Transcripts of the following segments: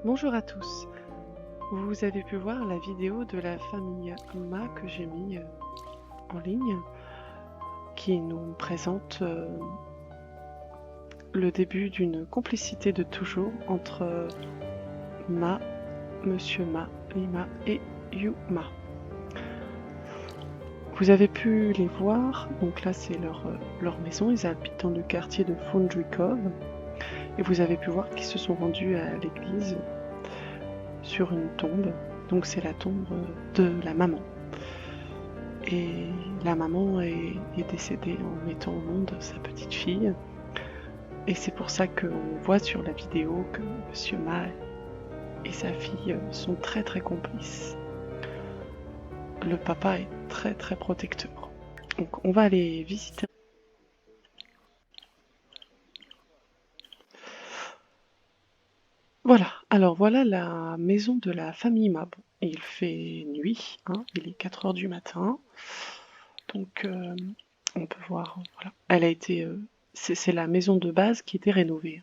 Bonjour à tous. Vous avez pu voir la vidéo de la famille Ma que j'ai mis en ligne, qui nous présente le début d'une complicité de toujours entre Ma, Monsieur Ma, Lima et Yuma. Vous avez pu les voir, donc là c'est leur maison, ils habitent dans le quartier de Foundry Cove, et vous avez pu voir qu'ils se sont rendus à l'église sur une tombe, donc c'est la tombe de la maman. Et la maman est décédée en mettant au monde sa petite fille, et c'est pour ça qu'on voit sur la vidéo que Monsieur Ma et sa fille sont très très complices. Le papa est très très protecteur. Donc on va aller visiter. Voilà, alors voilà la maison de la famille Ma. Bon, il fait nuit, hein, il est 4 heures du matin. Donc on peut voir, voilà. Elle a été, c'est la maison de base qui était rénovée,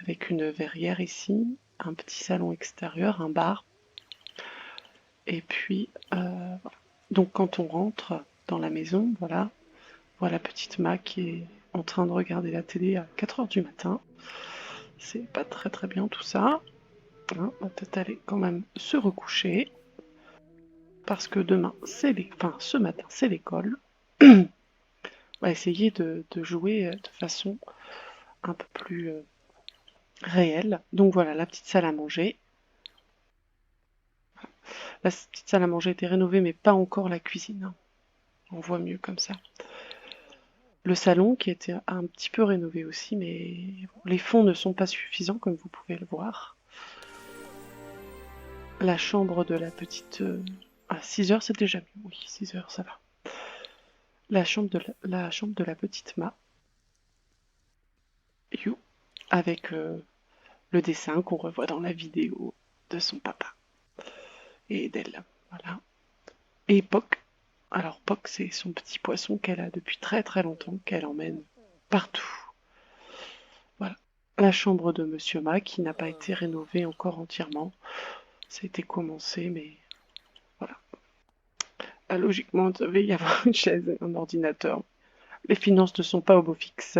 avec une verrière ici, un petit salon extérieur, un bar. Et puis, voilà. Donc quand on rentre dans la maison, voilà, voilà petite Ma qui est en train de regarder la télé à 4 heures du matin. C'est pas très très bien tout ça. Hein, on va peut-être aller quand même se recoucher. Parce que demain, ce matin, c'est l'école. On va essayer de jouer de façon un peu plus réelle. Donc voilà, la petite salle à manger. La petite salle à manger a été rénovée, mais pas encore la cuisine. On voit mieux comme ça. Le salon qui a été un petit peu rénové aussi, mais les fonds ne sont pas suffisants, comme vous pouvez le voir. La chambre de la petite... à 6 heures, c'est déjà mieux. Oui, 6 heures, ça va. La chambre de la petite Ma. You. Avec le dessin qu'on revoit dans la vidéo de son papa et d'elle. Voilà. Et Poc. Alors Poc, c'est son petit poisson qu'elle a depuis très très longtemps, qu'elle emmène partout. Voilà. La chambre de Monsieur Ma qui n'a pas été rénovée encore entièrement. Ça a été commencé, mais voilà. Ah, logiquement, il devait y avoir une chaise et un ordinateur. Les finances ne sont pas au beau fixe.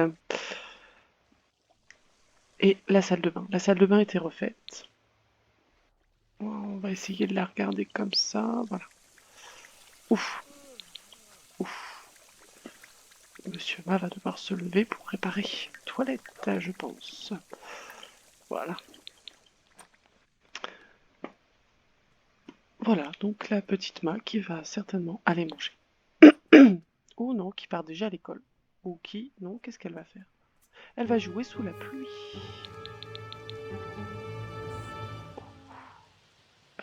Et la salle de bain. La salle de bain était refaite. On va essayer de la regarder comme ça. Voilà. Ouf. Ouf. Monsieur Ma va devoir se lever pour réparer la toilette, je pense. Voilà. Voilà, donc la petite Ma qui va certainement aller manger. Oh non, qui part déjà à l'école. Ou qui, non, qu'est-ce qu'elle va faire? Elle va jouer sous la pluie.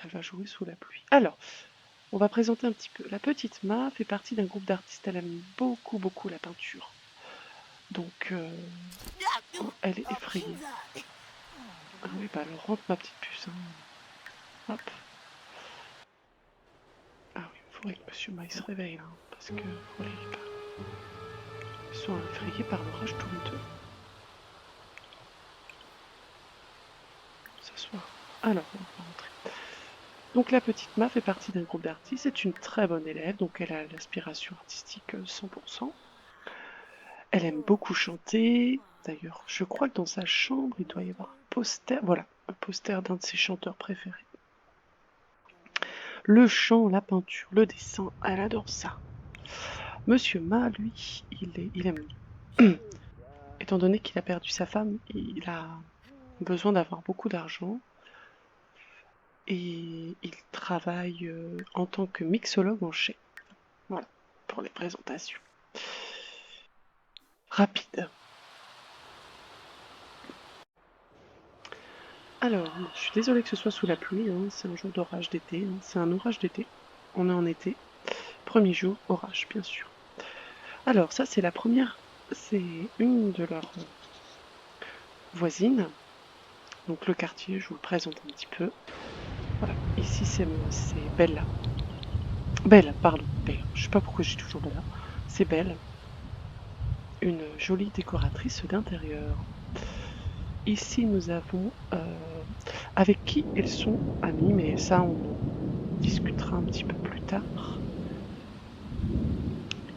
Elle va jouer sous la pluie. Alors, on va présenter un petit peu. La petite Ma fait partie d'un groupe d'artistes. Elle aime beaucoup, beaucoup la peinture. Donc, oh, elle est effrayée. Ah oui, bah alors rentre ma petite puce. Hein. Hop. Ah oui, il faudrait que Monsieur Ma se réveille là. Parce que, voilà, ils sont effrayés par l'orage tous les deux. S'asseoir. Alors, on va rentrer. Donc la petite Ma fait partie d'un groupe d'artistes, c'est une très bonne élève, donc elle a l'aspiration artistique 100%. Elle aime beaucoup chanter, d'ailleurs je crois que dans sa chambre il doit y avoir un poster, voilà, un poster d'un de ses chanteurs préférés. Le chant, la peinture, le dessin, elle adore ça. Monsieur Ma, lui, il aime. Étant donné qu'il a perdu sa femme, il a besoin d'avoir beaucoup d'argent. Et il travaille en tant que mixologue en chai. Voilà, pour les présentations. Rapide. Alors, je suis désolée que ce soit sous la pluie, hein, c'est un jour d'orage d'été, hein, c'est un orage d'été. On est en été. Premier jour, orage, bien sûr. Alors, ça, c'est la première, c'est une de leurs voisines. Donc, le quartier, je vous le présente un petit peu. Voilà, ici, c'est Belle. Belle, pardon, Belle. Je sais pas pourquoi j'ai toujours Belle. C'est Belle. Une jolie décoratrice d'intérieur. Ici, nous avons avec qui ils sont amis, mais ça, on discutera un petit peu plus tard.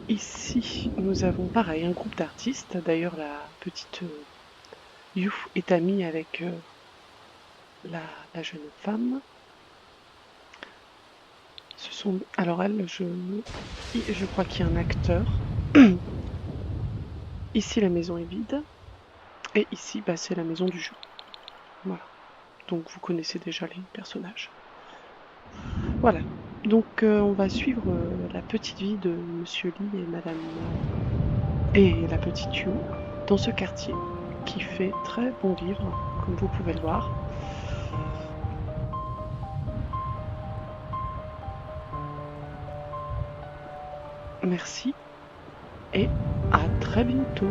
Ici, nous avons pareil un groupe d'artistes. D'ailleurs, la petite You est amie avec la jeune femme. Alors elle, je crois qu'il y a un acteur. Ici, la maison est vide. Et ici, bah, c'est la maison du jeu. Voilà. Donc vous connaissez déjà les personnages. Voilà. Donc on va suivre la petite vie de Monsieur Lee et Madame et la petite Yu dans ce quartier qui fait très bon vivre, comme vous pouvez le voir. Merci et à très bientôt.